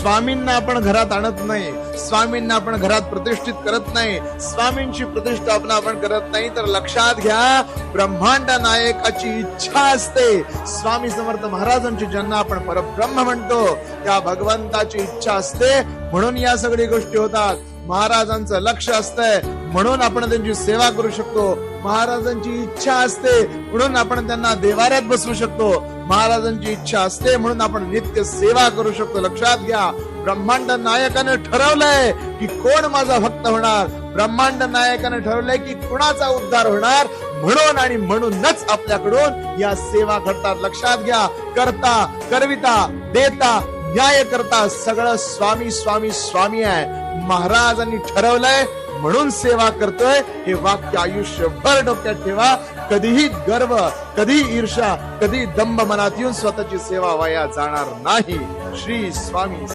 स्वामींना आपण घरात आणत नाही, स्वामींना आपण घरात प्रतिष्ठित करत नाही, स्वामींची प्रतिष्ठापना आपण करत नाही, तर लक्षात घ्या ब्रह्मांड नायकाची इच्छा असते. स्वामी समर्थ महाराजांची ज्यांना आपण परब्रह्म म्हणतो त्या भगवंताची इच्छा असते, म्हणून या सगळ्या गोष्टी होतात. महाराजांचं लक्ष असतंय म्हणून आपण त्यांची सेवा करू शकतो. महाराजांची इच्छा असते म्हणून आपण त्यांना देवाऱ्यात बसवू शकतो. महाराजांची इच्छा असते म्हणून आपण नित्य सेवा करू शकतो. लक्षात घ्या ब्रह्मांड नायकाने ठरवलंय की कोण माझा भक्त होणार, ब्रह्मांड नायकाने ठरवलंय की कुणाचा उद्धार होणार, म्हणून आणि म्हणूनच आपल्याकडून या सेवा घडतात. लक्षात घ्या करता करविता देता न्याय करता सगळं स्वामी स्वामी स्वामी आहे. महाराजांनी ठरवलंय म्हणून सेवा करतोय, हे वाक्य आयुष्यभर डोक्यात ठेवा. कधीही गर्व, कधी ईर्ष्या, कधी दंभ मनात येऊन स्वतःची सेवा वाया जाणार नाही. श्री स्वामी